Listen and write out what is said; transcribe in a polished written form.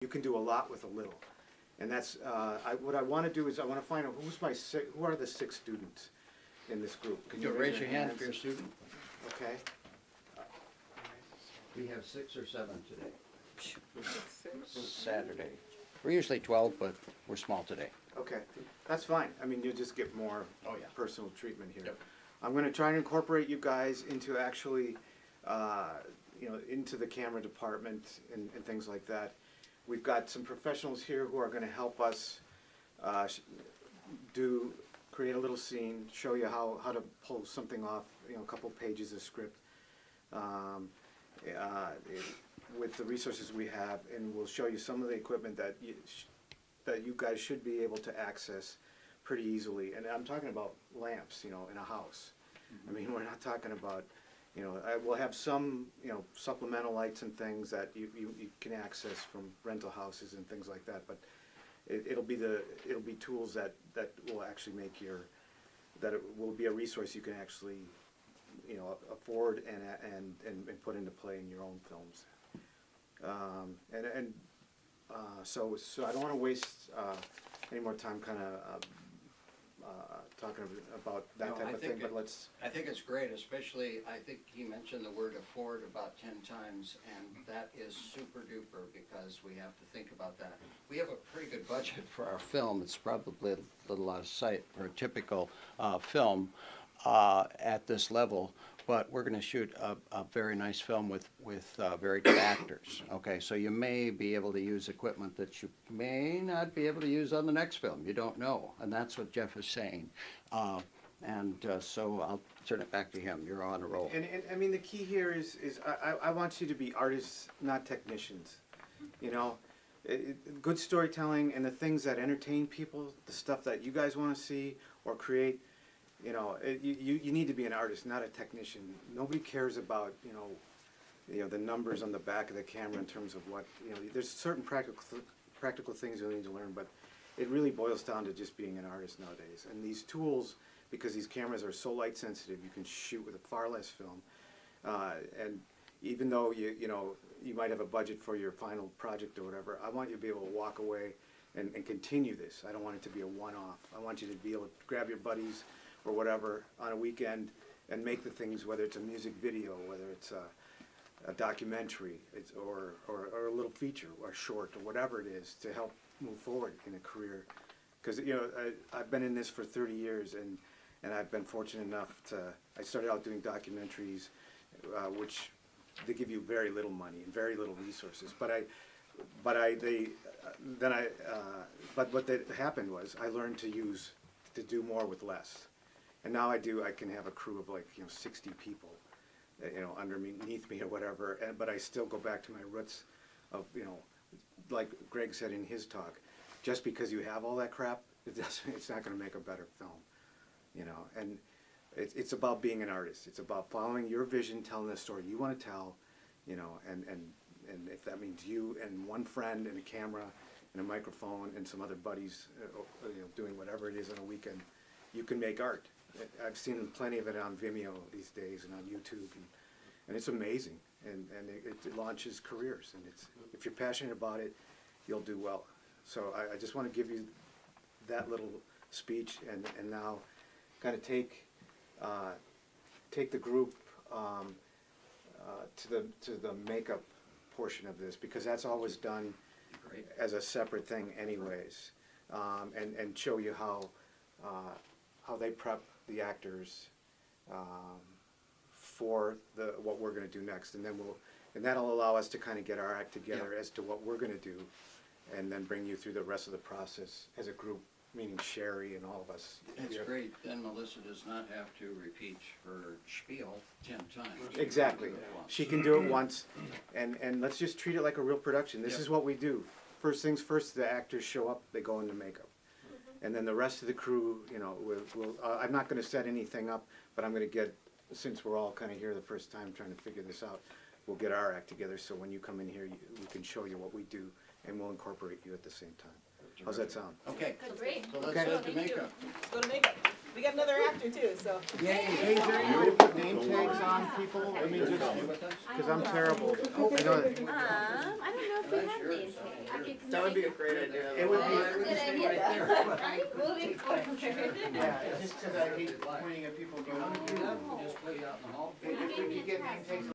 You can do a lot with a little. And that's, what I want to do is I want to find out who are the 6 students in this group. Could you raise your hand if you're a student? Okay. We have 6 or 7 today. Saturday. We're usually 12, but we're small today. Okay, that's fine. I mean, you'll just get more personal treatment here. Yep. I'm going to try and incorporate you guys into actually, into the camera department and things like that. We've got some professionals here who are going to help us create a little scene, show you how to pull something off, a couple pages of script. With the resources we have, and we'll show you some of the equipment that you guys should be able to access pretty easily. And I'm talking about lamps, in a house. I mean, we're not talking about, we'll have some, supplemental lights and things that you can access from rental houses and things like that. But it'll be tools that will actually make that it will be a resource you can actually, afford and put into play in your own films. So I don't want to waste any more time kind of talking about that type of thing, but let's... I think it's great, especially, I think he mentioned the word afford about 10 times, and that is super duper because we have to think about that. We have a pretty good budget for our film. It's probably a little out of sight for a typical film at this level. But we're going to shoot a very nice film with very good actors. Okay, so you may be able to use equipment that you may not be able to use on the next film. You don't know, and that's what Jeff is saying. So I'll turn it back to him. You're on a roll. And I mean, the key here is I want you to be artists, not technicians. Good storytelling and the things that entertain people, the stuff that you guys want to see or create. You need to be an artist, not a technician. Nobody cares about, the numbers on the back of the camera in terms of what, there's certain practical things you'll need to learn, but it really boils down to just being an artist nowadays. And these tools, because these cameras are so light sensitive, you can shoot with far less film. And even though you might have a budget for your final project or whatever, I want you to be able to walk away and continue this. I don't want it to be a one-off. I want you to be able to grab your buddies or whatever on a weekend and make the things, whether it's a music video, whether it's a documentary, or a little feature or short or whatever it is, to help move forward in a career. Because I've been in this for 30 years and I've been fortunate enough I started out doing documentaries, which they give you very little money and very little resources. But what happened was I learned to do more with less. And now I can have a crew of 60 people, underneath me or whatever, but I still go back to my roots of, like Greg said in his talk, just because you have all that crap, it's not going to make a better film, and it's about being an artist. It's about following your vision, telling the story you want to tell, and if that means you and one friend and a camera and a microphone and some other buddies, doing whatever it is on a weekend, you can make art. I've seen plenty of it on Vimeo these days and on YouTube, and it's amazing, and it launches careers, and if you're passionate about it, you'll do well. So I just want to give you that little speech, and now kind of take the group to the makeup portion of this, because that's always done as a separate thing anyways, and show you how they prep the actors for what we're going to do next, and that'll allow us to kind of get our act together as to what we're going to do, and then bring you through the rest of the process as a group, meaning Sherry and all of us. That's great. Then Melissa does not have to repeat her spiel 10 times. Exactly. She can do it once, and let's just treat it like a real production. This is what we do. First things first, the actors show up, they go into makeup. And then the rest of the crew, I'm not going to set anything up, but I'm going to get, since we're all kind of here the first time trying to figure this out, we'll get our act together so when you come in here, we can show you what we do, and we'll incorporate you at the same time. How's that sound? Okay. Great. So let's head to makeup. Let's go to makeup. We got another actor too, so. Yay! Hey, is there any way to put name tags on people? I mean, just because I'm terrible. I don't know know if we have name tags. That would be a great idea. It would be- That's a good idea. Right? Moving forward. Yeah, it's just because I hate pointing at people going, Just put it out in the hall. if we could get name tags